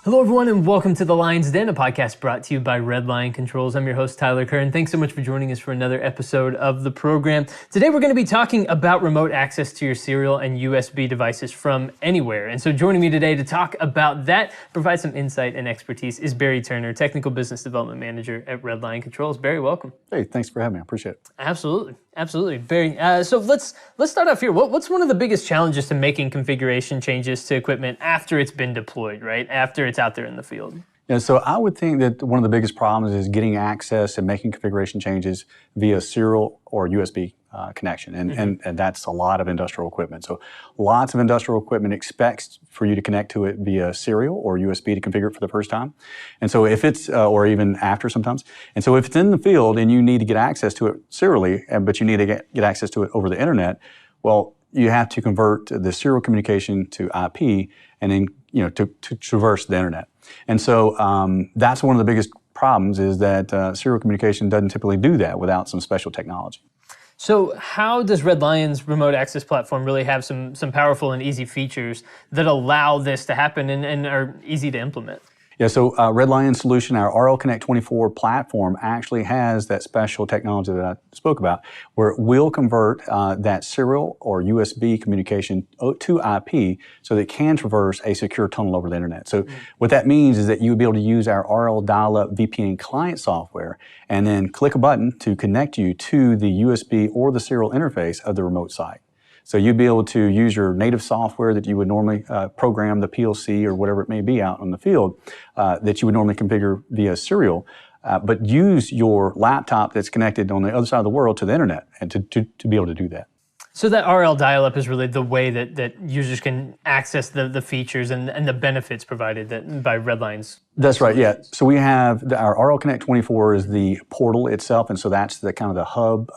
Hello, everyone, and welcome to The Lion's Den, a podcast brought to you by Red Lion Controls. I'm your host, Tyler Kern. Thanks so much for joining us for another episode of the program. Today, we're going to be talking about remote access to your serial and USB devices from anywhere. And so joining me today to talk about that, provide some insight and expertise, is Barry Turner, Technical Business Development Manager at Red Lion Controls. Barry, welcome. Hey, thanks for having me. I appreciate it. Absolutely. Barry, so let's start off here. What's one of the biggest challenges to making configuration changes to equipment after it's been deployed, right? After it's out there in the field? Yeah, so I would think that one of the biggest problems is getting access and making configuration changes via serial or USB connection, and that's a lot of industrial equipment. So lots of industrial equipment expects for you to connect to it via serial or USB to configure it for the first time. And so if it's, or even after sometimes, and so if it's in the field and you need to get access to it serially, but you need to get access to it over the internet, well, you have to convert the serial communication to IP and then, to traverse the internet. And so that's one of the biggest problems is that serial communication doesn't typically do that without some special technology. So how does Red Lion's remote access platform really have some powerful and easy features that allow this to happen and are easy to implement? Yeah, so Red Lion's solution, our RLConnect24 platform, actually has that special technology that I spoke about, where it will convert that serial or USB communication to IP so that it can traverse a secure tunnel over the internet. So what that means is that you would be able to use our RLDialUp VPN client software and then click a button to connect you to the USB or the serial interface of the remote site. So you'd be able to use your native software that you would normally program, the PLC or whatever it may be out on the field, that you would normally configure via serial, but use your laptop that's connected on the other side of the world to the internet and to be able to do that. So that RLDialUp is really the way that users can access the features and the benefits provided by Red Lion's. That's right, yeah. So we have our RLConnect24 is the portal itself, and so that's the kind of the hub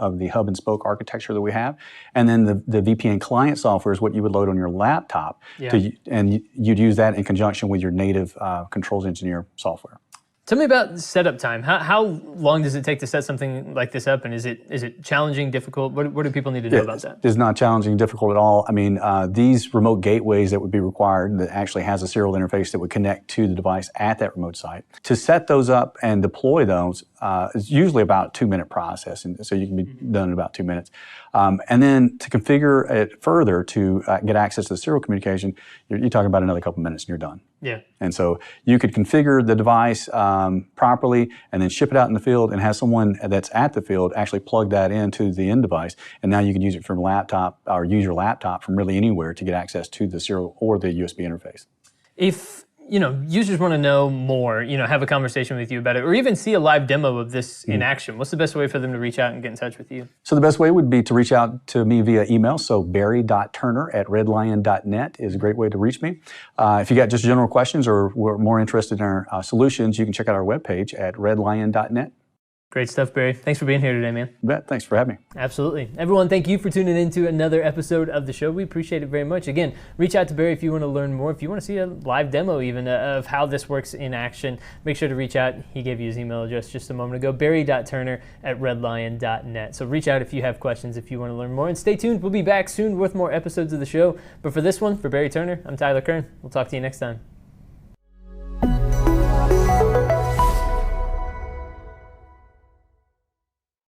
and spoke architecture that we have. And then the VPN client software is what you would load on your laptop, and you'd use that in conjunction with your native controls engineer software. Tell me about setup time. How long does it take to set something like this up, and is it challenging, difficult? What do people need to know about that? It's not challenging, difficult at all. I mean, these remote gateways that would be required that actually has a serial interface that would connect to the device at that remote site. To set those up and deploy those is usually about a 2-minute process, and so you can be done in about 2 minutes. And then to configure it further to get access to the serial communication, you're talking about another couple minutes and you're done. Yeah. And so you could configure the device properly and then ship it out in the field and have someone that's at the field actually plug that into the end device. And now you can use it from a laptop or use your laptop from really anywhere to get access to the serial or the USB interface. If users want to know more, have a conversation with you about it, or even see a live demo of this in action, what's the best way for them to reach out and get in touch with you? So the best way would be to reach out to me via email. So barry.turner@redlion.net is a great way to reach me. If you got just general questions or we're more interested in our solutions, you can check out our webpage at redlion.net. Great stuff, Barry. Thanks for being here today, man. You bet. Thanks for having me. Absolutely. Everyone, thank you for tuning in to another episode of the show. We appreciate it very much. Again, reach out to Barry if you want to learn more. If you want to see a live demo even of how this works in action, make sure to reach out. He gave you his email address just a moment ago, barry.turner@redlion.net. So reach out if you have questions, if you want to learn more. And stay tuned. We'll be back soon with more episodes of the show. But for this one, for Barry Turner, I'm Tyler Kern. We'll talk to you next time.